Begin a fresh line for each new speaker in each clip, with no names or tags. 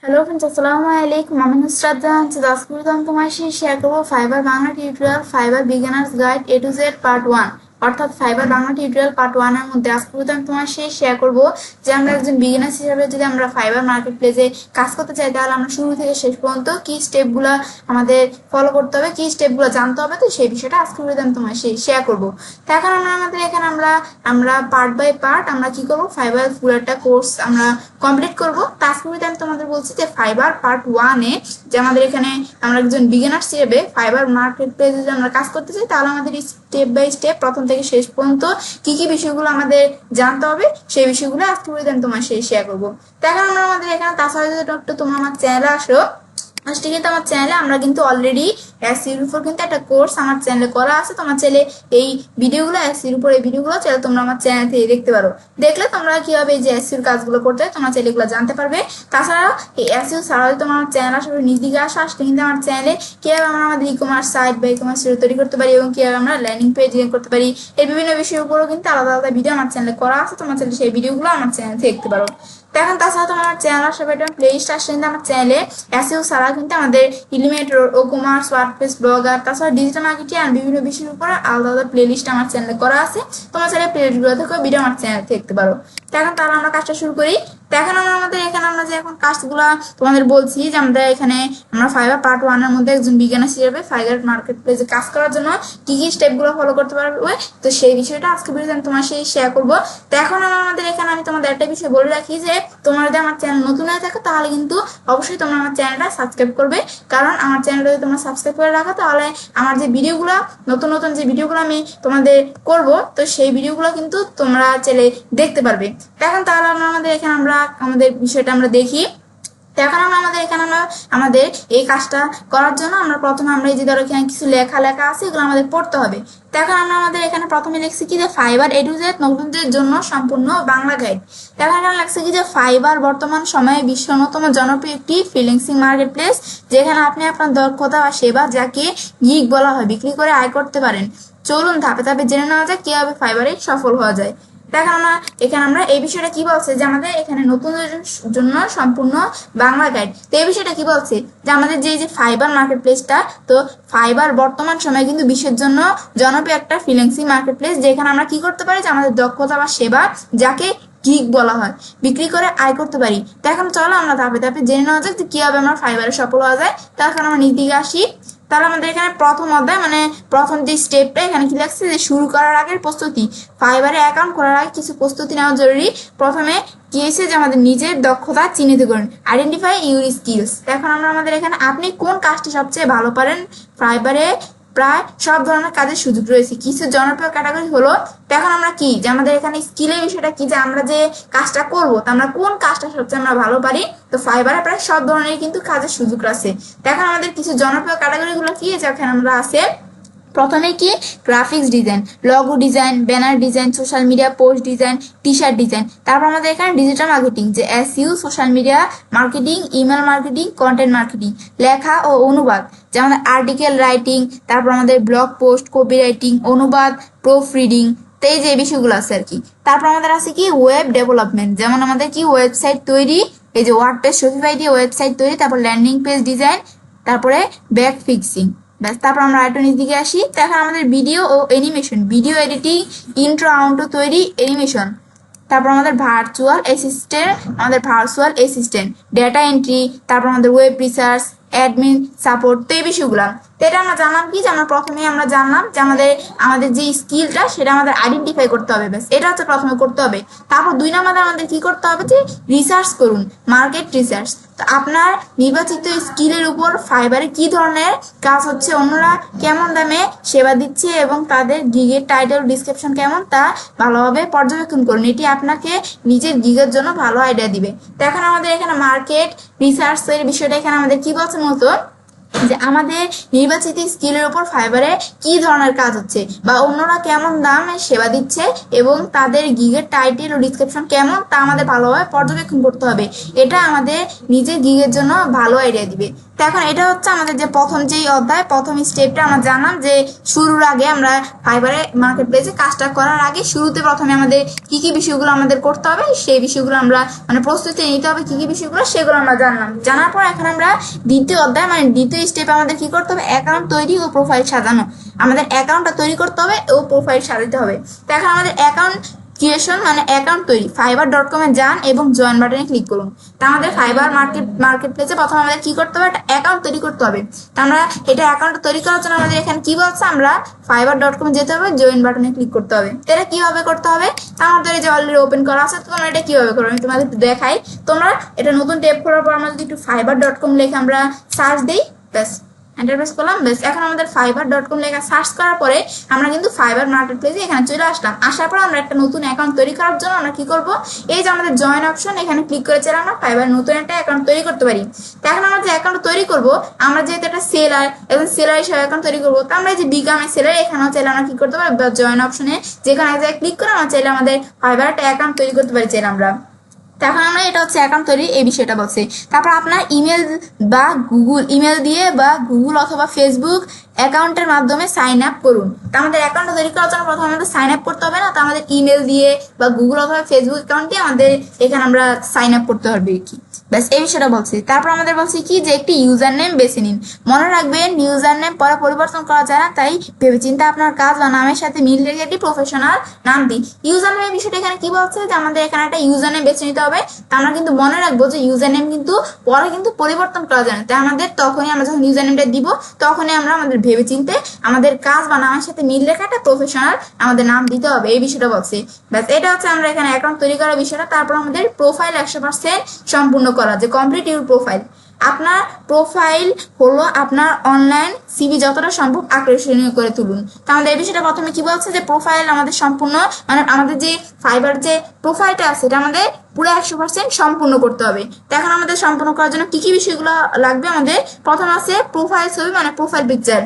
Hello friends, আসসালামু আলাইকুম। আমি নুসরাত জাহান। আজকে আমি তোমার সাথে শেয়ার করবো fibre Bangla tutorial fibre beginners guide A to Z part 1, অর্থাৎ ফাইবার বাংলা টিউটোরিয়াল পার্ট 1 এর মধ্যে আজকে আমি তোমার সাথে শেয়ার করবো যে আমরা একজন বিগিনার্স হিসেবে যদি আমরা ফাইবার মার্কেট প্লেসে কাজ করতে চাই, তাহলে আমরা শুরু থেকে শেষ পর্যন্ত কি স্টেপগুলো আমাদের ফলো করতে হবে, কি স্টেপগুলো জানতে হবে, তো সেই বিষয়টা আজকে আমি তোমার সাথে শেয়ার করবো। তো এখন এখানে আমরা পার্ট বাই পার্ট আমরা কি করবো, ফাইবার পুরো একটা কোর্স আমরা কমপ্লিট করবো। তো আজকে আমি তোমাদের বলছি যে ফাইবার পার্ট 1 এ যে আমাদের এখানে আমরা একজন বিগিনার্স হিসেবে ফাইবার মার্কেট প্লেসে যদি আমরা কাজ করতে চাই, তাহলে আমাদের স্টেপ বাই স্টেপ প্রথম থেকে শেষ পর্যন্ত কি কি বিষয়গুলো আমাদের জানতে হবে সেই বিষয়গুলো আজকে আমি তোমার সাথে শেয়ার করবো। তো এখন আমাদের এখানে তাছাড়া যদি একটু তোমরা আমার চ্যানেলে আসো, ফার্স্টে কিন্তু আমার চ্যানেলে আমরা কিন্তু অলরেডি এসইওর উপর কিন্তু একটা কোর্স আমার চ্যানেলে করা আছে। তোমার চ্যানেলে এই ভিডিওগুলো এসইওর উপর এই ভিডিওগুলো চাইলে তোমরা আমার চ্যানেল থেকে দেখতে পারো। দেখলে তোমরা কিভাবে এই যে এসইওর কাজগুলো করতে হয় তোমরা চ্যানেলগুলো জানতে পারবে। তাছাড়া এই এসইও ছাড়াও তোমার চ্যানেল আসলে নিজ দিকে আসলে কিন্তু আমার চ্যানেলে কিভাবে আমরা আমাদের ই-কমার্স সাইট বা ই-কমার্স তৈরি করতে পারি এবং কিভাবে আমরা ল্যান্ডিং পেজ ডিজাইন করতে পারি, এই বিভিন্ন বিষয়ের উপরও কিন্তু আলাদা আলাদা ভিডিও আমার চ্যানেলে করা আছে। তোমার চ্যানেলে সেই ভিডিওগুলো আমার চ্যানেল থেকে দেখতে পারো। এখন তাছাড়া তোমার চ্যানেল আসবে একটা প্লে লিস্ট আসলে কিন্তু আমার চ্যানেলে এসইও ছাড়া কিন্তু আমাদের ইলিমেটর, ই-কমার্স, ওয়ার্ডপ্রেস, ব্লগার, তাছাড়া ডিজিটাল মার্কেটিং আর বিভিন্ন বিষয়ের উপর আলাদা আলাদা প্লে লিস্ট আমার চ্যানেলে করা আছে। তোমার চ্যানেলে প্লে লিস্টগুলো থেকে ভিডিও আমার চ্যানেল দেখতে পারো। তো এখন তাহলে আমরা কাজটা শুরু করি। তো এখন আমরা যে এখন কাজগুলো তোমাদের বলছি যে আমরা ফাইবার পার্ট 1 এর মধ্যে একজন বিজ্ঞানী হিসেবে ফাইবার মার্কেট প্লেসে কাজ করার জন্য কি কি স্টেপগুলো ফলো করতে পারবে, তো সেই বিষয়টা আজকে ভিডিওতে আমি তোমার সাথে শেয়ার করবো। তো এখন আমি তোমাদের একটা বিষয় বলে রাখি যে তোমরা যদি আমার চ্যানেল নতুন হয়ে থাকো তাহলে কিন্তু অবশ্যই তোমরা আমার চ্যানেলটা সাবস্ক্রাইব করবে, কারণ আমার চ্যানেলটা যদি তোমরা সাবস্ক্রাইব করে রাখো তাহলে আমার যে ভিডিওগুলো নতুন নতুন যে ভিডিওগুলো আমি তোমাদের করব, তো সেই ভিডিওগুলো কিন্তু তোমরা চাইলে দেখতে পারবে। এখন তাহলে আমাদের বিষয়টা আমরা দেখি। তো এখন আমাদের এই কাজটা করার জন্য প্রথমে আমরা এই যে ধরো এখানে কিছু লেখা আছে, এগুলো আমাদের পড়তে হবে। তো এখন আমাদের এখানে প্রথমে লিখছি কি যে ফাইবার A to Z নতুনদের জন্য সম্পূর্ণ বাংলা গাইড। এখন এখানে লাগছে কি যে ফাইবার বর্তমান সময়ে বিশ্বের অন্যতম জনপ্রিয় একটি ফ্রিল্যান্সিং মার্কেট প্লেস, যেখানে আপনি আপনার দক্ষতা বা সেবা, যাকে গিগ বলা হয়, বিক্রি করে আয় করতে পারেন। চলুন ধাপে ধাপে জেনে নেওয়া যায় কিভাবে ফাইবারে সফল হওয়া যায়। দেখেন আমরা এই বিষয়টা কি বলছে যে আমাদের এখানে নতুনদের জন্য সম্পূর্ণ বাংলা গাইড। তো এই বিষয়টা কি বলছে যে আমাদের যে ফাইবার মার্কেট প্লেসটা, তো ফাইবার বর্তমান সময়ে কিন্তু বিশ্বের জন্য জনপ্রিয় একটা ফ্রিল্যান্সিং মার্কেট প্লেস, যেখানে আমরা কি করতে পারি যে আমাদের দক্ষতা বা সেবা, যাকে গিগ বলা হয়, বিক্রি করে আয় করতে পারি। তো এখন চলো আমরা ধাপে ধাপে জেনে নেওয়া যাক যে কিভাবে আমরা ফাইবারে সফল হওয়া যায়। তো এখন আমরা নিচ দিকে আসি। তাহলে আমাদের এখানে প্রথম অধ্যায় প্রথম যে স্টেপটা এখানে কি লাগছে যে শুরু করার আগের প্রস্তুতি। ফাইবারে অ্যাকাউন্ট করার আগে কিছু প্রস্তুতি নেওয়া জরুরি। প্রথমে কি হয়েছে যে আমাদের নিজের দক্ষতা চিহ্নিত করুন, আইডেন্টিফাই ইউর স্কিলস। এখন আমাদের এখানে আপনি কোন কাজটি সবচেয়ে ভালো পারেন। ফাইবারে প্রায় সব ধরনের কাজের সুযোগ রয়েছে, কিছু জনপ্রিয় ক্যাটাগরি হলো। তো এখন আমরা কি যে আমাদের এখানে স্কিলের বিষয়টা কি যে আমরা যে কাজটা করবো, তো আমরা কোন কাজটা সবচেয়ে আমরা ভালো পারি। তো ফাইবারে প্রায় সব ধরনের কিন্তু কাজের সুযোগ আছে। তো এখন আমাদের কিছু জনপ্রিয় ক্যাটাগরি গুলো কি যেখানে আমরা আছে, প্রথমে কি graphics design, logo design, banner design, social media post design, T shirt design. তারপর আমাদের এখানে ডিজিটাল মার্কেটিং, যে SEO, social media marketing, email marketing, content marketing, লেখা ও অনুবাদ, যেমন আর্টিকেল রাইটিং, তারপর আমাদের ব্লগ পোস্ট, কপি রাইটিং, অনুবাদ, প্রুফ রিডিং। তো এই যে বিষয়গুলো আছে আর কি। তারপর আমাদের আছে কি ওয়েব ডেভেলপমেন্ট, যেমন আমাদের কি ওয়েবসাইট তৈরি, এই যে ওয়ার্ডপ্রেস, শপিফাই দিয়ে ওয়েবসাইট তৈরি, তারপর ল্যান্ডিং পেজ ডিজাইন, তারপরে ব্যাক ফিক্সিং। ব্যাস, তারপর আমরা আরেকটু নিচ দিকে আসি। তো এখন আমাদের ভিডিও ও animation, video editing, intro outro তৈরি, অ্যানিমেশন। তারপর আমাদের ভার্চুয়াল অ্যাসিস্ট্যান্ট, ডেটা এন্ট্রি, তারপর আমাদের ওয়েব রিসার্চ, অ্যাডমিন সাপোর্ট। তো এই বিষয়গুলো তো এটা আমরা জানলাম কি যে প্রথমে আমরা জানলাম যে আমাদের যে স্কিলটা সেটা আমাদের আইডেন্টিফাই করতে হবে। ব্যাস, এটা হচ্ছে প্রথমে করতে হবে। তারপর 2 নম্বরে আমাদের কি করতে হবে যে রিসার্চ করুন, মার্কেট রিসার্চ। তো আপনার নির্বাচিত স্কিলের উপর ফাইবারে কি ধরনের কাজ হচ্ছে, অন্যরা কেমন দামে সেবা দিচ্ছে এবং তাদের গিগের টাইটেল ডিসক্রিপশন কেমন, তা ভালোভাবে পর্যবেক্ষণ করুন। এটি আপনাকে নিজের গিগের জন্য ভালো আইডিয়া দিবে। তো এখন আমাদের এখানে মার্কেট রিসার্চের বিষয়টা এখানে আমাদের কি বলছে মতো যে আমাদের নির্বাচিত স্কিলের উপর ফাইবারে কি ধরনের কাজ হচ্ছে বা অন্যরা কেমন দামে সেবা দিচ্ছে এবং তাদের গিগের টাইটেল ও ডিসক্রিপশন কেমন, তা আমাদের ভালোভাবে পর্যবেক্ষণ করতে হবে। এটা আমাদের নিজের গিগের জন্য ভালো আইডিয়া দিবে। তো এখন এটা হচ্ছে আমাদের যে প্রথম যেই অধ্যায়, প্রথম স্টেপটা আমরা জানলাম যে শুরুর আগে আমরা ফাইবারে মার্কেট প্লেসে কাজটা করার আগে শুরুতে প্রথমে আমাদের কি কি বিষয়গুলো আমাদের করতে হবে, সেই বিষয়গুলো আমরা মানে প্রস্তুতি নিতে হবে, কি কি বিষয়গুলো সেগুলো আমরা জানলাম। জানার পর এখন আমরা দ্বিতীয় অধ্যায় মানে দ্বিতীয় স্টেপে আমাদের কি করতে হবে, অ্যাকাউন্ট তৈরি ও প্রোফাইল সাজানো। আমাদের অ্যাকাউন্টটা তৈরি করতে হবে ও প্রোফাইল সাজাতে হবে। তো এখন আমাদের অ্যাকাউন্ট ক্রিয়েশন মানে অ্যাকাউন্ট তৈরি, fiverr.com-এ যান এবং জয়েন বাটনে ক্লিক করুন। তা আমাদের ফাইবার মার্কেট প্লেসে প্রথমে আমাদের কি করতে হবে, একটা অ্যাকাউন্ট তৈরি করতে হবে। তা আমরা এটা অ্যাকাউন্ট তৈরি করার জন্য আমাদের এখানে কি বলছে, আমরা fiverr.com যেতে হবে, জয়েন বাটনে ক্লিক করতে হবে। এটা কিভাবে করতে হবে, তা আমাদের এই যে অলরেডি ওপেন করা আছে, তোমরা এটা কিভাবে করবে আমি তোমাদের দেখাই। তোমরা এটা নতুন ট্যাব করার পর আমরা যদি একটু fiverr.com লিখে আমরা সার্চ দিই, ব্যাস এন্টার প্রেস করলাম, বেশ এখন আমাদের fiverr.com লেখা সার্চ করার পরে আমরা কিন্তু ফাইবার মার্কেট প্লেসে এখানে চলে আসলাম। আসার পর আমরা একটা নতুন অ্যাকাউন্ট তৈরি করার জন্য আমরা কি করব, এই যে আমাদের জয়েন অপশন এখানে ক্লিক করে চাইলে আমরা ফাইবার নতুন একটা অ্যাকাউন্ট তৈরি করতে পারি। তো এখন আমরা যে অ্যাকাউন্ট তৈরি করব, আমরা যেহেতু একটা সেলার এবং সেলার হিসেবে অ্যাকাউন্ট তৈরি করবো, তো আমরা এই যে বিকাম সেলার এখানেও চাইলে আমরা কি করতে পারি, জয়েন অপশনে যেখানে এক জায়গায় ক্লিক করে আমরা চাইলে আমাদের ফাইবার একটা অ্যাকাউন্ট তৈরি করতে পারি চাইলে আমরা। তখন আমরা এটা হচ্ছে অ্যাকাউন্ট তৈরি এই বিষয়টা বলছি। তারপর আপনার ইমেল বা গুগল ইমেল দিয়ে বা গুগল অথবা ফেসবুক অ্যাকাউন্টের মাধ্যমে সাইন আপ করুন। তো আমাদের অ্যাকাউন্ট তৈরি করার জন্য প্রথমে আমাদের সাইন আপ করতে হবে না, তো আমাদের ইমেল দিয়ে বা গুগল অথবা ফেসবুক অ্যাকাউন্ট দিয়ে আমাদের এখানে আমরা সাইন আপ করতে হবে কি, ব্যাস এই বিষয়টা বলছি। তারপর আমাদের বলছি কি যে একটি ইউজার নেম বেছে নিন। মনে রাখবেন ইউজার নেম পরে পরিবর্তন করা যায় না, তাই ভেবেচিন্তে আপনার কাজ বা নামের সাথে মিল রেখে একটি প্রফেশনাল নাম দিন। ইউজার নেমের বিষয়টা এখানে কি বলছে যে আমাদের এখানে একটা ইউজার নেম বেছে নিতে হবে। তা আমরা কিন্তু মনে রাখবো যে ইউজার নেম কিন্তু পরে কিন্তু পরিবর্তন করা যায় না, তাই আমাদের তখনই আমরা যখন ইউজার নেমটা দিব তখনই আমরা আমাদের ভেবেচিন্তে আমাদের কাজ বা নামের সাথে মিল রেখে একটা প্রফেশনাল আমাদের নাম দিতে হবে, এই বিষয়টা বলছি। ব্যাস এটা হচ্ছে আমরা এখানে অ্যাকাউন্ট তৈরি করার বিষয়টা। তারপর আমাদের প্রোফাইল 100% সম্পূর্ণ করা, যে কমপ্লিট ইউর প্রোফাইল। আপনার প্রোফাইল হলো আপনার অনলাইন সিভি যতটা সম্ভব আকর্ষণীয় করে তুলুন। তো আমাদের এই বিষয়টা প্রথমে কি বলছে যে প্রোফাইল আমাদের সম্পূর্ণ মানে আমাদের যে ফাইবার যে প্রোফাইলটা আছে এটা আমাদের পুরো 100% সম্পূর্ণ করতে হবে। তো এখন আমাদের সম্পূর্ণ করার জন্য কি কি বিষয়গুলো লাগবে, আমাদের প্রথম আছে প্রোফাইল ছবি মানে প্রোফাইল পিকচার।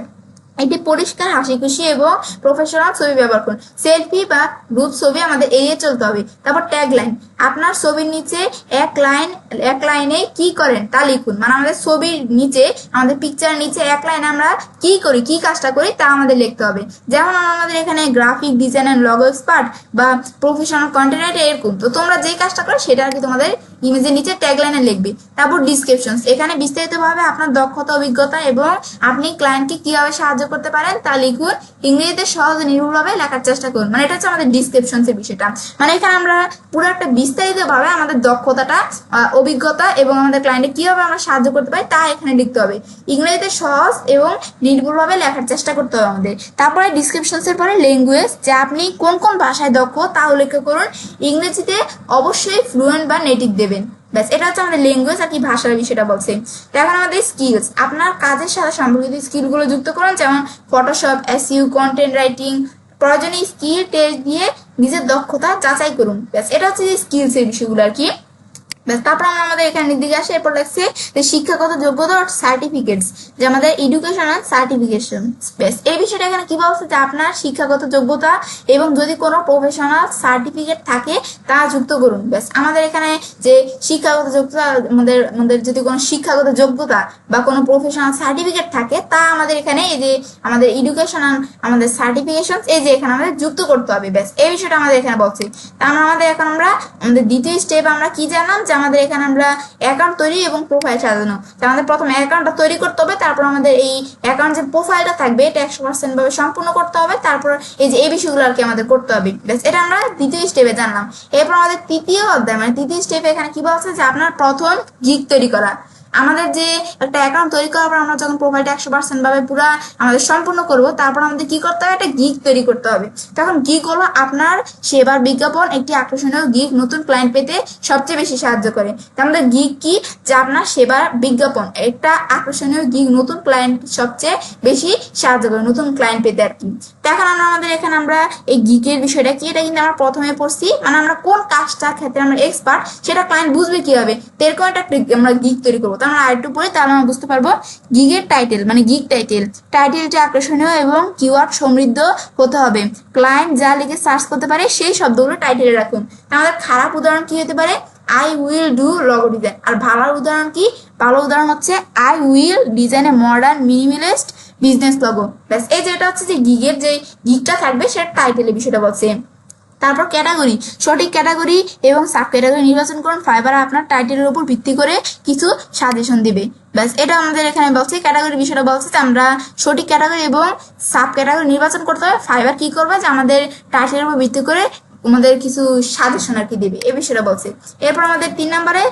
এটি পরিষ্কার, হাসি খুশি এবং প্রফেশনাল ছবি ব্যবহার করুন। সেলফি বা গ্রুপ ছবি আমাদের এড়িয়ে চলতে হবে। তারপর ট্যাগ লাইন, আপনার ছবির নিচে এক লাইনে কি করেন তা লিখুন। মানে আমাদের ছবির নিচে আমাদের পিকচারের নিচে এক লাইনে আমরা কি করি, কি কাজটা করি তা আমাদের লিখতে হবে। যেমন আমাদের এখানে graphic design and logo expert বা প্রফেশনাল কন্টেন্ট রাইটার এরকম। তো তোমরা যেই কাজটা করো সেটা আর কি তোমাদের ইমেজের নিচে ট্যাগ লাইনে লিখবে। তারপর ডিসক্রিপশন, এখানে বিস্তারিতভাবে আপনার দক্ষতা, অভিজ্ঞতা এবং আপনি ক্লায়েন্টকে কিভাবে সাহায্য করতে পারেন তা লিখুন। ইংরেজিতে সহজ নির্ভুলভাবে লেখার চেষ্টা করুন। মানে এটা হচ্ছে আমাদের ডিসক্রিপশনের বিষয়টা। মানে এখানে আমরা পুরো একটা বিস্তারিতভাবে আমাদের দক্ষতাটা, অভিজ্ঞতা এবং আমাদের ক্লায়েন্টকে কিভাবে আমরা সাহায্য করতে পারি তা এখানে লিখতে হবে। ইংরেজিতে সহজ এবং নির্ভুলভাবে লেখার চেষ্টা করতে হবে আমাদের। তারপরে ডিসক্রিপশনসের পরে ল্যাঙ্গুয়েজ, যে আপনি কোন কোন ভাষায় দক্ষ তা উল্লেখ করুন। ইংরেজিতে অবশ্যই ফ্লুয়েন্ট বা নেটিভ দেবেন। ব্যাস এটা হচ্ছে আমাদের ল্যাঙ্গুয়েজ আর কি ভাষার বিষয়টা বলছে। এখন আমাদের স্কিলস, আপনার কাজের সাথে সম্পর্কিত স্কিলগুলো যুক্ত করুন, যেমন ফটোশপ, এসইও, কন্টেন্ট রাইটিং। প্রয়োজনীয় স্কিল টেস্ট দিয়ে নিজের দক্ষতা যাচাই করুন। ব্যাস এটা হচ্ছে যে স্কিলস এর বিষয়গুলো আর কি। ব্যাস তারপর আমরা আমাদের এখানে দিকে আসে, এরপর লাগছে যে শিক্ষাগত যোগ্যতা সার্টিফিকেটস, যে আমাদের এডুকেশনাল সার্টিফিকেশন। ব্যাস এই বিষয়টা এখানে কি বলছে যে আপনার শিক্ষাগত যোগ্যতা এবং যদি কোনো প্রফেশনাল সার্টিফিকেট থাকে তা যুক্ত করুন। ব্যাস আমাদের এখানে যে শিক্ষাগত যোগ্যতা, আমাদের যদি কোনো শিক্ষাগত যোগ্যতা বা কোনো প্রফেশনাল সার্টিফিকেট থাকে তা আমাদের এখানে এই যে আমাদের এডুকেশনাল আমাদের সার্টিফিকেশন এই যে এখানে আমাদের যুক্ত করতে হবে। ব্যাস এই বিষয়টা আমাদের এখানে বলছে। তা আমাদের এখন আমরা আমাদের দ্বিতীয় স্টেপ আমরা কি জানলাম, যে আমাদের এখানে আমরা অ্যাকাউন্ট তৈরি এবং প্রোফাইল সাজানো। তো আমাদের প্রথমে অ্যাকাউন্টটা তৈরি করতে হবে, তারপর আমাদের এই অ্যাকাউন্ট যে প্রোফাইলটা থাকবে এটা 100% ভাবে সম্পূর্ণ করতে হবে। তারপর এই যে এই বিষয়গুলো আর কি আমাদের করতে হবে। ব্যাস এটা আমরা দ্বিতীয় স্টেপে জানলাম। এরপর আমাদের তৃতীয় অধ্যায় মানে তৃতীয় স্টেপে এখানে কি বলছে যে আপনার প্রথম গিগ তৈরি করা। আমাদের যে একটা অ্যাকাউন্ট তৈরি করার পর আমরা যখন প্রোফাইলটা 100% ভাবে পুরো আমাদের সম্পূর্ণ করব, তারপর আমাদের কি করতে হবে, একটা গিগ তৈরি করতে হবে। তখন গিগ হলো আপনার সেবার বিজ্ঞাপন, একটি আকর্ষণীয় গিগ নতুন ক্লায়েন্ট পেতে সবচেয়ে বেশি সাহায্য করে। তো আমাদের গিগ কি, যে আপনার সেবার বিজ্ঞাপন, একটা আকর্ষণীয় গিগ নতুন ক্লায়েন্ট সবচেয়ে বেশি সাহায্য করে নতুন ক্লায়েন্ট পেতে আর কি। তো এখন আমাদের এখানে আমরা এই গিগের বিষয়টা কি, এটা কিন্তু আমরা প্রথমে পড়ছি। মানে আমরা কোন কাজটার ক্ষেত্রে আমরা এক্সপার্ট সেটা ক্লায়েন্ট বুঝবে কিভাবে, এরকম একটা আমরা গিগ তৈরি করবো। আমরা আরেকটু পরে তাহলে আমরা বুঝতে পারবো। গিগের টাইটেল মানে গিগ টাইটেলটি আকর্ষণীয় এবং কিওয়ার্ড সমৃদ্ধ হতে হবে। ক্লায়েন্ট যা লিখে সার্চ করতে পারে সেই শব্দগুলো টাইটেলে রাখুন। আমাদের খারাপ উদাহরণ কি হতে পারে, I will do logo design. আর ভালো উদাহরণ কি? ভালো উদাহরণ হচ্ছে I will design a modern minimalist business logo. ব্যাস এই যেটা হচ্ছে যে গিগের যে গিগটা থাকবে সেটা টাইটেলের বিষয়টা বলছে। তারপর ক্যাটাগরি, সঠিক ক্যাটাগরি এবং সাব ক্যাটাগরি নির্বাচন করুন। ফাইবার আপনার টাইটেলের উপর ভিত্তি করে কিছু সাজেশন দিবে। ব্যাস এটা আমাদের এখানে বলছে, ক্যাটাগরি বিষয়টা বলছে যে আমরা সঠিক ক্যাটাগরি এবং সাব ক্যাটাগরি নির্বাচন করতে হবে। ফাইবার কি করবে যে আমাদের টাইটেলের উপর ভিত্তি করে আমাদের কিছু সাজেশন আর কি দেবে, এই বিষয়টা বলছে। এরপর আমাদের 3 নম্বরে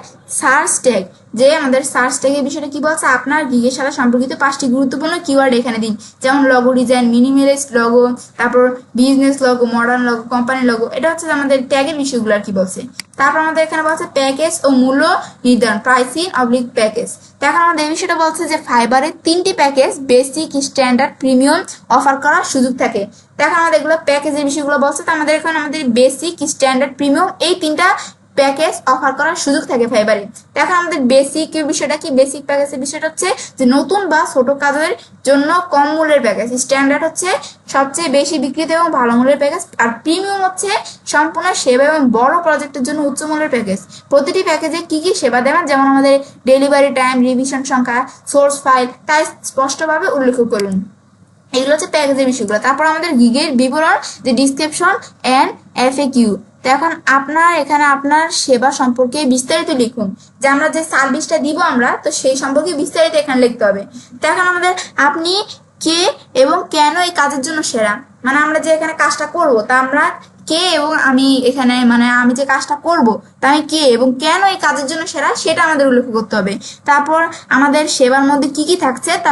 সার্চ ট্যাগ, যে আমাদের সার্চ ট্যাগের বিষয়টা কি বলছে, আপনার গিগের সাথে সম্পর্কিত 5টি গুরুত্বপূর্ণ কিওয়ার্ড এখানে দিন, যেমন লগো ডিজাইন, মিনিমালিস্ট লগো, তারপর business logo, modern logo, company logo. এটা হচ্ছে আমাদের ট্যাগের বিষয়গুলো আর কি বলছে। তারপর আমাদের এখানে বলছে প্যাকেজ ও মূল্য নির্ধারণ, প্রাইসিং অবলিক প্যাকেজ। এখন আমাদের এই বিষয়টা বলছে যে ফাইবারের 3টি package basic, standard, premium offer করার সুযোগ থাকে। এখন আমাদের এগুলো প্যাকেজের বিষয়গুলো বলছে, তো আমাদের এখানে আমাদের বেসিক, স্ট্যান্ডার্ড, প্রিমিয়াম এই 3টা প্যাকেজ অফার করার সুযোগ থাকে ফাইবারে। এখন আমাদের বেসিক বিষয়টা কি? বেসিক প্যাকেজের বিষয়টা হচ্ছে যে নতুন বা ছোট কাজের জন্য কম মূল্যের প্যাকেজ। স্ট্যান্ডার্ড হচ্ছে সবচেয়ে বেশি বিক্রিত এবং ভালো মূল্যের প্যাকেজ। আর প্রিমিয়াম হচ্ছে সম্পূর্ণ সেবা এবং বড় প্রজেক্টের জন্য উচ্চ মূল্যের প্যাকেজ। প্রতিটি প্যাকেজে কি কি সেবা দেবেন, যেমন আমাদের ডেলিভারি টাইম, রিভিশন সংখ্যা, সোর্স ফাইল, তাই স্পষ্টভাবে উল্লেখ করুন। এগুলো হচ্ছে প্যাকেজের বিষয়গুলো। তারপর আমাদের গিগের বিবরণ, যে ডিসক্রিপশন এন্ড এফএকিউ। তো এখন আপনার এখানে আপনার সেবা সম্পর্কে বিস্তারিত লিখুন, যে আমরা যে সার্ভিসটা দিব আমরা, তো সেই সম্পর্কে বিস্তারিত এখানে লিখতে হবে। তো এখন আমাদের আপনি কে এবং কেন এই কাজের জন্য সেরা, মানে আমরা যে এখানে কাজটা করব তা আমরা কে এবং আমি এখানে, মানে আমি যে কাজটা করব তা আমি কে এবং কেন এই কাজের জন্য সেরা সেটা আমাদের উল্লেখ করতে হবে। তারপর আমাদের সেবার মধ্যে কি কি থাকছে তা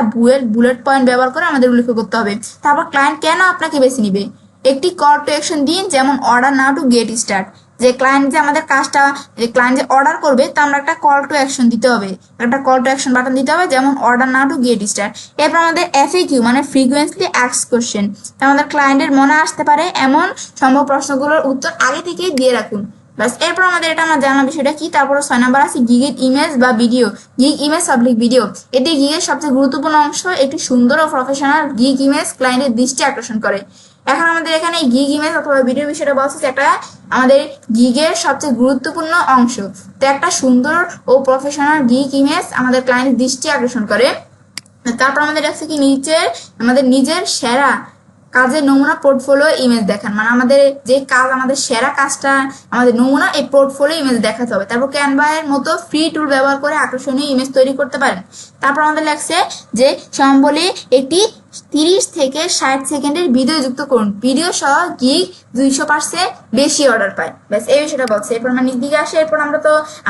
বুলেট পয়েন্ট ব্যবহার করে আমাদের উল্লেখ করতে হবে। তারপর ক্লায়েন্ট কেন আপনাকে বেছে নিবে, একটি কল টু অ্যাকশন দিন, যেমন order now to get start. যে ক্লায়েন্ট যে আমাদের কাজটা, যে ক্লায়েন্ট যে অর্ডার করবে তা আমরা একটা কল টু অ্যাকশন দিতে হবে, একটা কল টু অ্যাকশন বাটন দিতে হবে, যেমন order now to get start. এরপর আমাদের এফএকিউ মানে ফ্রিকুয়েন্টলি আস্কড কোশ্চেন, আমাদের ক্লায়েন্টের মনে আসতে পারে এমন সম্ভব প্রশ্নগুলোর উত্তর আগে থেকেই দিয়ে রাখুন। বাস এরপর আমাদের এটা আমার জানা বিষয়টা কি। তারপর 6 নাম্বার আছে গিগের ইমেজ বা video, gig image public video. এটি গিগের সবচেয়ে গুরুত্বপূর্ণ অংশ। একটি সুন্দর ও প্রফেশনাল গিগ ইমেজ ক্লায়েন্টের দৃষ্টি আকর্ষণ করে। এখন আমাদের এখানে গিগ ইমেজ অথবা ভিডিও বিষয়টা বলছে যে একটা আমাদের গিগের সবচেয়ে গুরুত্বপূর্ণ অংশ। তো একটা সুন্দর ও প্রফেশনাল গিগ ইমেজ আমাদের ক্লায়েন্টের দৃষ্টি আকর্ষণ করে। তারপর আমাদের আছে কি আমাদের নিজের সেরা কাজের নমুনা পোর্টফোলিও ইমেজ দেখান, মানে আমাদের যে কাজ, আমাদের সেরা কাজটা আমাদের নমুনা এই পোর্টফোলিও ইমেজ দেখাতে হবে। তারপর ক্যানভা এর মতো ফ্রি টুল ব্যবহার করে আকর্ষণীয় ইমেজ তৈরি করতে পারেন। তারপর আমাদের লাগছে যে সম্বলে একটি 30 থেকে 60 সেকেন্ডের ভিডিও যুক্ত করুন, ভিডিও সহ গিগ 200% বেশি অর্ডার পায়। ব্যাস এই বিষয়টা বলছে। এরপর আমরা নিজ দিকে আসে। এরপর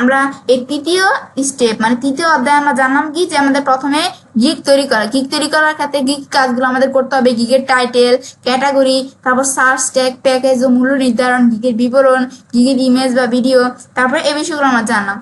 আমরা এই তৃতীয় স্টেপ মানে তৃতীয় অধ্যায় আমরা জানলাম কি, যে আমাদের প্রথমে গিগ তৈরি করা। গিগ তৈরি করার ক্ষেত্রে গিগ কাজগুলো আমাদের করতে হবে, গিগের টাইটেল, ক্যাটাগরি, তারপর সার্চ ট্যাগ, প্যাকেজ ও মূল্য নির্ধারণ, গিগের বিবরণ, গিগের ইমেজ বা ভিডিও। তারপরে এই বিষয়গুলো আমরা জানলাম।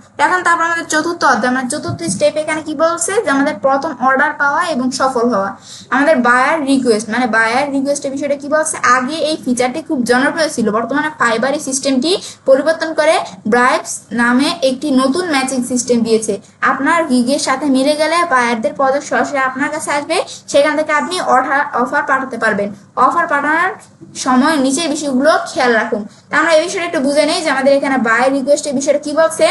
তারপর আমাদের চতুর্থ অধ্যায়, মানে চতুর্থ স্টেপ এখানে কি বলছে, যে আমাদের প্রথম অর্ডার পাওয়া এবং সফল হওয়া। আমাদের বায়ার রিকোয়েস্ট, মানে বায়ার রিকোয়েস্টের বিষয়টা কি বলছে, আগে এই ফিচারটি খুব জনপ্রিয় ছিল, বর্তমানে ফাইবার এই সিস্টেমটি পরিবর্তন করে ব্রাইবস নামে একটি নতুন ম্যাচিং সিস্টেম দিয়েছে। আপনার গিগের সাথে মিলে গেলে বায়ারদের প্রজেক্ট সরাসরি আপনার কাছে আসবে, সেখান থেকে আপনি অফার পাঠাতে পারবেন। অফার পাঠানোর সময় নিচের বিষয়গুলো খেয়াল রাখুন। তা আমরা এই বিষয়টা একটু বুঝে নেই, যে আমাদের এখানে বায়ার রিকোয়েস্টের বিষয়টা কি বলছে।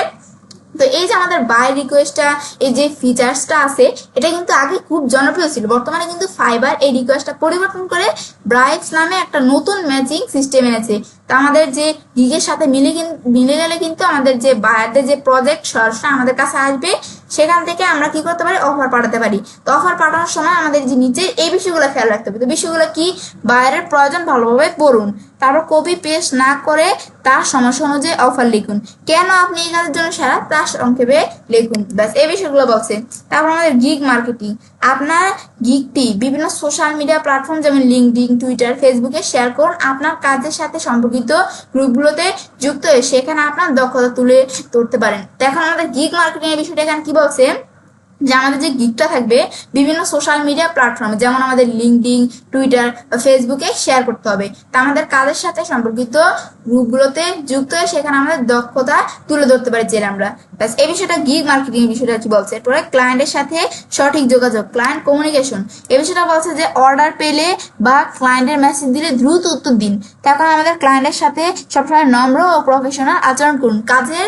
তো এই যে আমাদের বাই রিকোয়েস্টটা, এই যে ফিচার্সটা আছে, এটা কিন্তু আগে খুব জনপ্রিয় ছিল, বর্তমানে কিন্তু ফাইবার এই রিকোয়েস্টটা পরিবর্তন করে ব্রাইবস নামে একটা নতুন ম্যাচিং সিস্টেম এনেছে। তো আমাদের যে গিগের সাথে মিলে গেলে কিন্তু আমাদের যে বায়ারদের যে প্রজেক্ট সরাসরি আমাদের কাছে আসবে, সেখান থেকে আমরা কি করতে পারি, অফার পাঠাতে পারি। তো অফার পাঠানোর সময় আমাদের যে নিচে এই বিষয়গুলো খেয়াল রাখতে হবে। তো বিষয়গুলো কি, বায়ারের প্রয়োজন ভালোভাবে পড়ুন, তারপর কপি পেস্ট না করে তার সমস্যা অনুযায়ী অফার লিখুন, কেন আপনি এই কাজের জন্য সেরা তা সংক্ষেপে লিখুন। ব্যাস এই বিষয়গুলো বলছে। তারপর আমাদের গিগ মার্কেটিং, আপনার গিগটি বিভিন্ন সোশ্যাল মিডিয়া প্ল্যাটফর্ম যেমন লিঙ্কডইন, টুইটার, ফেসবুকে শেয়ার করুন। আপনার কাজের সাথে সম্পর্কিত গ্রুপগুলোতে যুক্ত হয়ে সেখানে আপনার দক্ষতা তুলে ধরতে পারেন। তো এখন আমাদের গিগ মার্কেটিং এর বিষয়টা এখানে কি বলছে, যে আমাদের যে গিগটা থাকবে বিভিন্ন সোশ্যাল মিডিয়া প্ল্যাটফর্মে, যেমন আমাদের লিঙ্কডইন, টুইটার বা ফেসবুকে শেয়ার করতে হবে। তা আমাদের কাজের সাথে সম্পর্কিত গ্রুপগুলোতে যুক্ত হয়ে সেখানে আমাদের দক্ষতা তুলে ধরতে পারি যে আমরা। ব্যাস এই বিষয়টা গিগ মার্কেটিং এর বিষয়টা কি বলছে। এরপরে ক্লায়েন্টের সাথে সঠিক যোগাযোগ, ক্লায়েন্ট কমিউনিকেশন, এই বিষয়টা বলছে যে অর্ডার পেলে বা ক্লায়েন্টের মেসেজ দিলে দ্রুত উত্তর দিন। তখন আমাদের ক্লায়েন্টের সাথে সবসময় নম্র ও প্রফেশনাল আচরণ করুন। কাজের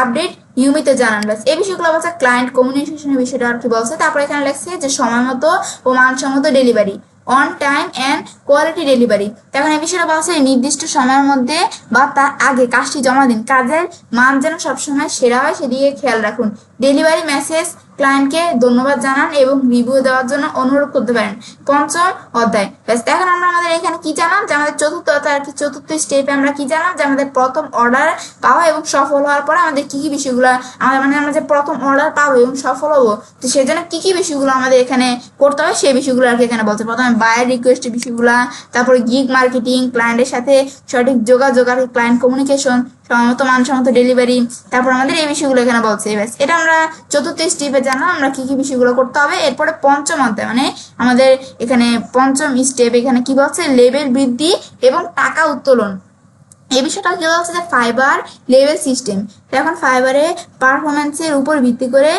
আপডেট নিয়মিত জানান। ব্যাস এই বিষয়গুলো বলছে ক্লায়েন্ট কমিউনিকেশনের বিষয়টা আর কি বলছে। তারপর এখানে লেখছে যে সময় মতো ও মানসম্মত delivery, on time and quality delivery. এখন এই বিষয়টা বলছে নির্দিষ্ট সময়ের মধ্যে বা তার আগে কাজটি জমা দিন, কাজের মান যেন সবসময় সেরা হয় সেদিকে খেয়াল রাখুন। ডেলিভারি মেসেজ ক্লায়েন্টকে ধন্যবাদ জানান এবং রিভিউ দেওয়ার জন্য অনুরোধ করতে পারেন। পঞ্চম অধ্যায়। ব্যাস এখন আমরা আমাদের এখানে কি জানলাম যে আমাদের চতুর্থ অধ্যায় আর কি চতুর্থ স্টেপে আমরা কি জানলাম যে আমাদের প্রথম অর্ডার পাওয়া এবং সফল হওয়ার পরে আমাদের কি কি বিষয়গুলো আমরা যে প্রথম অর্ডার পাবো এবং সফল হবো, তো সেই জন্য কি কি বিষয়গুলো আমাদের এখানে করতে হবে সেই বিষয়গুলো আর কি এখানে বলছে। প্রথমে বায়ার রিকোয়েস্টের বিষয়গুলা, তারপরে গিগ মার্কেটিং, ক্লায়েন্টের সাথে সঠিক যোগাযোগ আর ক্লায়েন্ট কমিউনিকেশন, সময়মত মানসম্মত ডেলিভারি, তারপর আমাদের এই বিষয়গুলো এখানে বলছে। ব্যাস এটা আমরা চতুর্থ স্টেপে জানলাম আমরা কি কি বিষয়গুলো করতে হবে। এরপরে পঞ্চম অধ্যায় মানে আমাদের এখানে পঞ্চম স্টেপ এখানে কি বলছে লেভেল বৃদ্ধি এবং টাকা উত্তোলন। এই বিষয়টা কি বলছে যে ফাইবার লেভেল সিস্টেম। এখন ফাইবারে পারফরমেন্সের উপর ভিত্তি করে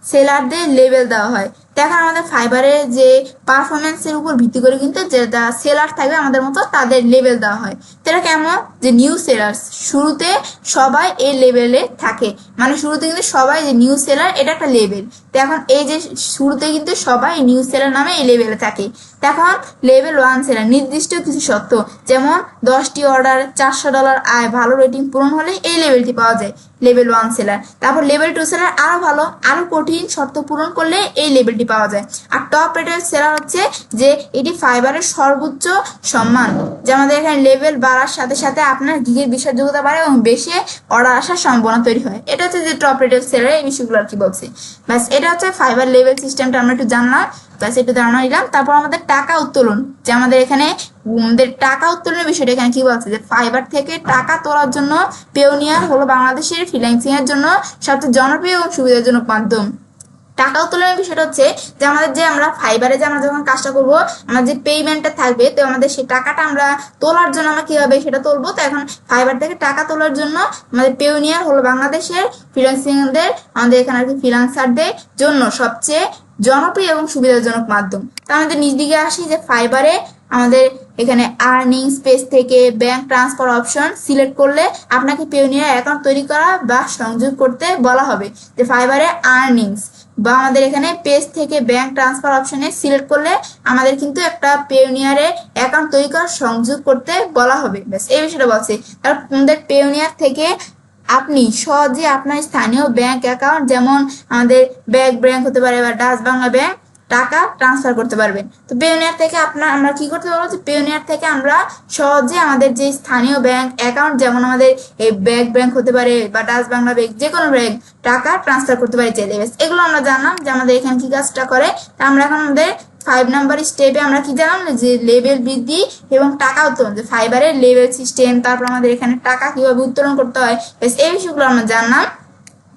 সেলারদের লেভেল দেওয়া হয়। এখন আমাদের ফাইবারে যে পারফরমেন্সের উপর ভিত্তি করে কিন্তু যে সেলার থাকবে আমাদের মতো তাদের লেভেল দেওয়া হয়। এটা কেমন যে নিউ সেলার্স শুরুতে সবাই এই লেভেলে থাকে, মানে শুরুতে কিন্তু সবাই যে নিউ সেলার এটা একটা লেভেল। তো এখন এই যে শুরুতে কিন্তু সবাই নিউ সেলার নামে এই লেভেলে থাকে। তখন লেভেল 1 সেলার নির্দিষ্ট কিছু শর্ত, যেমন 10টি অর্ডার, $400 আয়, ভালো রেটিং পূরণ হলে এই লেভেলটি পাওয়া যায়, লেভেল 1 সেলার। তারপর লেভেল 2 সেলার আরো ভালো, আরো কঠিন শর্ত পূরণ করলে এই লেভেলটি পাওয়া যায়। আর টপ রেটেড সেলার হচ্ছে যে এটি ফাইবারের সর্বোচ্চ সম্মান, যে আমাদের এখানে লেভেল বাড়ার সাথে সাথে আপনার গিগের বিশ্বাসযোগ্যতা বাড়ে এবং বেশি অর্ডার আসার সম্ভাবনা তৈরি হয়। এটা হচ্ছে যে টপ রেটেড সেলার এই বিষয়গুলো আর কি বলছে। ব্যাস এটা হচ্ছে ফাইবার লেভেল সিস্টেমটা আমরা একটু জানলাম, ব্যাস একটু ধারণা নিলাম। তারপর আমাদের টাকা উত্তোলন, যে আমাদের এখানে আমাদের টাকা উত্তোলনের বিষয়টা এখানে কি বলছে যে ফাইবার থেকে টাকা তোলার জন্য পেওনিয়ার হলো বাংলাদেশের ফ্রিল্যান্সিং এর জন্য সবচেয়ে জনপ্রিয় এবং সুবিধাজনক মাধ্যম। টাকা উত্তোলনের বিষয়টা হচ্ছে যে আমাদের যে আমরা ফাইবারে যে আমরা যখন কাজটা করবো আমাদের যে পেমেন্টটা থাকবে, তো আমাদের সেই টাকাটা আমরা তোলার জন্য আমরা কিভাবে সেটা তুলবো। তো এখন ফাইবার থেকে টাকা তোলার জন্য আমাদের পেওনিয়ার হলো বাংলাদেশের ফ্রিল্যান্সিংদের আমাদের এখানে আর কি ফ্রিল্যান্সারদের জন্য সবচেয়ে জনপ্রিয় এবং সুবিধাজনক মাধ্যম। তো আমাদের নিজ দিকে আসি যে ফাইবারে আমাদের এখানে আর্নিং স্পেস থেকে ব্যাংক ট্রান্সফার অপশন সিলেক্ট করলে আপনাকে পেওনিয়ার অ্যাকাউন্ট তৈরি করা বা সংযোগ করতে বলা হবে। যে ফাইবারে আর্নিংস বা আমাদের এখানে পেজ থেকে ব্যাংক ট্রান্সফার অপশনে সিলেক্ট করলে আমাদের কিন্তু একটা পেওনিয়ারে অ্যাকাউন্ট তৈরি করা সংযোগ করতে বলা হবে। ব্যাস এই বিষয়টা বলছে। তারপর আমাদের পেওনিয়ার থেকে আপনি সহজে আপনার স্থানীয় ব্যাংক অ্যাকাউন্ট, যেমন আমাদের ব্যাংক হতে পারে বা ডাচ বাংলা ব্যাংক, টাকা ট্রান্সফার করতে পারবেন। তো পেওনিয়ার থেকে আমরা কি করতে পারবো যে পেওনিয়ার থেকে আমরা সহজে আমাদের যে স্থানীয় ব্যাংক অ্যাকাউন্ট, যেমন আমাদের এই ব্যাংক হতে পারে বা ডাচ বাংলা ব্যাংক, যে কোনো ব্যাংক, টাকা ট্রান্সফার করতে পারি চাইলে। এগুলো আমরা জানলাম যে আমাদের এখানে কি কাজটা করে। তা আমরা এখন আমাদের 5 নাম্বার স্টেপে আমরা কি জানলাম যে লেভেল বৃদ্ধি এবং টাকা উত্তোলন, যে ফাইবারের লেভেল সিস্টেম, তারপর আমাদের এখানে টাকা কিভাবে উত্তোলন করতে হয়, এই বিষয়গুলো আমরা জানলাম।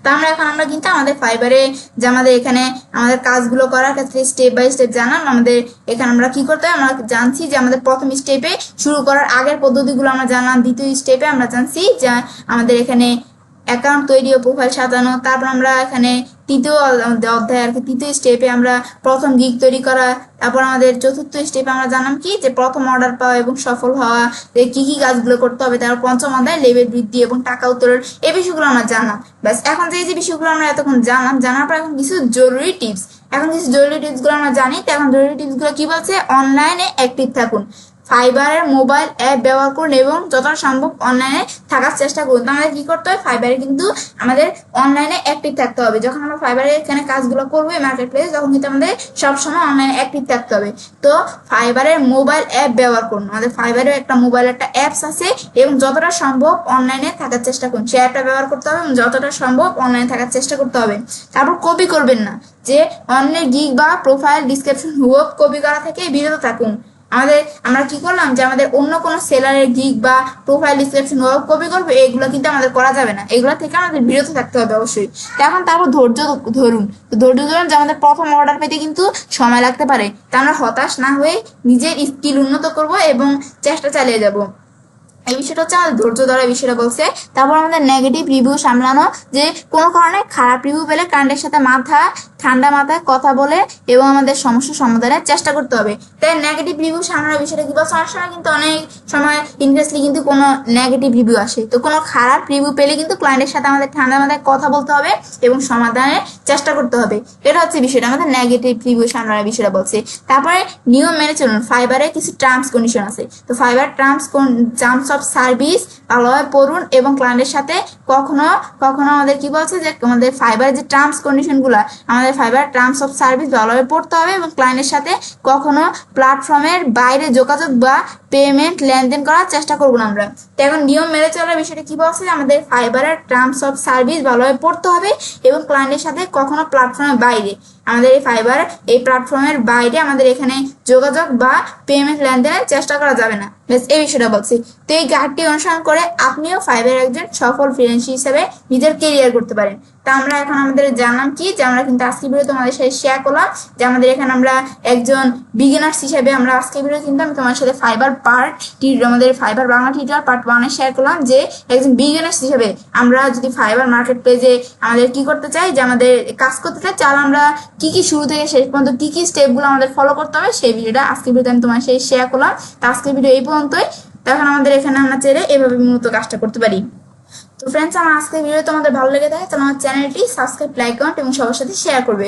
তা আমরা কিন্তু আমাদের ফাইবারে যে আমাদের এখানে আমাদের কাজগুলো করার ক্ষেত্রে স্টেপ বাই স্টেপ জানলাম। আমাদের এখানে আমরা কি করতে হয় আমরা জানছি যে আমাদের প্রথম স্টেপে শুরু করার আগের পদ্ধতিগুলো আমরা জানলাম। দ্বিতীয় স্টেপে আমরা জানছি যে আমাদের এখানে অ্যাকাউন্ট তৈরি ও প্রোফাইল সাজানো। তারপর আমরা এখানে তৃতীয় অধ্যায় আর কি তৃতীয় স্টেপে আমরা প্রথম গিগ তৈরি করা। তারপর আমাদের চতুর্থ স্টেপে আমরা জানলাম কি যে প্রথম অর্ডার পাওয়া এবং সফল হওয়া, কি কি কাজগুলো করতে হবে। তারপর পঞ্চম অধ্যায় লেভেল বৃদ্ধি এবং টাকা উত্তোলন, এই বিষয়গুলো আমরা জানলাম। ব্যাস এখন যে বিষয়গুলো আমরা এতক্ষণ জানলাম, জানার পর এখন কিছু জরুরি টিপস। এখন কিছু জরুরি টিপসগুলো আমরা জানি। তো এখন জরুরি টিপসগুলো কি বলছে, অনলাইনে অ্যাক্টিভ থাকুন, ফাইবারের মোবাইল অ্যাপ ব্যবহার করুন এবং যতটা সম্ভব অনলাইনে থাকার চেষ্টা করুন। তো আমাদের কি করতে হয়, ফাইবারে কিন্তু আমাদের অনলাইনে অ্যাক্টিভ থাকতে হবে। যখন আমরা ফাইবারে এখানে কাজগুলো করবো মার্কেট প্লেস, তখন কিন্তু আমাদের সবসময় অনলাইনে অ্যাক্টিভ থাকতে হবে। তো ফাইবারের মোবাইল অ্যাপ ব্যবহার করুন, আমাদের ফাইবারের একটা মোবাইল একটা অ্যাপস আছে এবং যতটা সম্ভব অনলাইনে থাকার চেষ্টা করুন, সেই অ্যাপটা ব্যবহার করতে হবে এবং যতটা সম্ভব অনলাইনে থাকার চেষ্টা করতে হবে। তারপর কপি করবেন না, যে অন্যের গিগ বা প্রোফাইল ডিসক্রিপশন হুবহু কপি করা থেকে বিরত থাকুন। আমরা কি করলাম যে আমাদের অন্য কোনো সেলারের গিগ বা প্রোফাইল ডিসক্রিপশন কপি করবো, এগুলো কিন্তু আমাদের করা যাবে না, এগুলো থেকে আমাদের বিরত থাকতে হবে অবশ্যই। তারপর ধৈর্য ধরুন, যে আমাদের প্রথম অর্ডার পেতে কিন্তু সময় লাগতে পারে। তা আমরা হতাশ না হয়ে নিজের স্কিল উন্নত করব এবং চেষ্টা চালিয়ে যাব। এই বিষয়টা হচ্ছে আমাদের ধৈর্য ধরার বিষয়টা বলছে। তারপর আমাদের নেগেটিভ রিভিউ সামলানো, যে কোনো কারণে খারাপ রিভিউ পেলে ক্লায়েন্টের সাথে মাথা ঠান্ডা মাথায় কথা বলে এবং আমাদের সমস্যা সমাধানের চেষ্টা করতে হবে। তাই নেগেটিভ রিভিউ সামলানোর বিষয়টা কি বলছে, অনেক সময় কিন্তু অনেক সময় ইনভেস্টলি কিন্তু কোনো নেগেটিভ রিভিউ আসে, তো কোনো খারাপ রিভিউ পেলে কিন্তু ক্লায়েন্টের সাথে আমাদের ঠান্ডা মাথায় কথা বলতে হবে এবং সমাধানের চেষ্টা করতে হবে। এটা হচ্ছে বিষয়টা, আমাদের নেগেটিভ রিভিউ সামলানোর বিষয়টা বলছে। তারপরে নিয়ম মেনে চলুন। ফাইবারে কিছু টার্মস কন্ডিশন আছে, তো ফাইবার টার্মস অফ সার্ভিস ভালোভাবে পড়ুন এবং ক্লায়েন্টের সাথে কখনো কখনো আমাদের কি বলছে যে আমাদের ফাইবারের যে টার্মস কন্ডিশনগুলো, আমাদের ফাইবার টার্মস অফ সার্ভিস ভালোভাবে পড়তে হবে এবং ক্লায়েন্টের সাথে কখনো প্ল্যাটফর্মের বাইরে যোগাযোগ বা পেমেন্ট লেনদেন করার চেষ্টা করবো না আমরা। তো এখন নিয়ম মেনে চলার বিষয়টা কি বলছে, আমাদের ফাইবারের টার্মস অফ সার্ভিস ভালোভাবে পড়তে হবে এবং ক্লায়েন্টের সাথে কখনো প্ল্যাটফর্মের বাইরে, আমাদের এই ফাইবার এই প্ল্যাটফর্মের বাইরে আমাদের এখানে যোগাযোগ বা পেমেন্ট লেনদেনের চেষ্টা করা যাবে না। বেশ, এই বিষয়টা বলছি। তো এই গাইডটি অনুসরণ করে আপনিও ফাইবার একজন সফল ফ্রিল্যান্সার হিসেবে নিজের কেরিয়ার করতে পারেন। তা আমরা এখন আমাদের জানলাম কি যে আমরা কিন্তু আজকে ভিডিও তোমাদের সাথে শেয়ার করলাম যে আমাদের এখানে আমরা একজন বিগিনার্স হিসেবে আমরা আজকে ভিডিও কিন্তু আমি তোমার সাথে ফাইবার আমাদের fibre Bangla tutorial part 1 share করলাম যে একজন বিগিনার্স হিসেবে আমরা যদি ফাইবার মার্কেট প্লেসে আমাদের কি করতে চাই, যে আমাদের কাজ করতে চাই, তাহলে আমরা কি কি শুরু থেকে শেষ পর্যন্ত কি কি স্টেপগুলো আমাদের ফলো করতে হবে সেই ভিডিওটা আজকে ভিডিওতে আমি তোমার সাথে শেয়ার করলাম। তো আজকের ভিডিও এই পর্যন্তই। তখন আমাদের এখানে আমরা চাইলে এভাবে মূলত কাজটা করতে পারি। তো ফ্রেন্ডস, আমার আজকের ভিডিও তোমাদের ভালো লেগে থাকে তাহলে আমার চ্যানেলটি সাবস্ক্রাইব, লাইক, কমেন্ট এবং সবার সাথে শেয়ার করবে।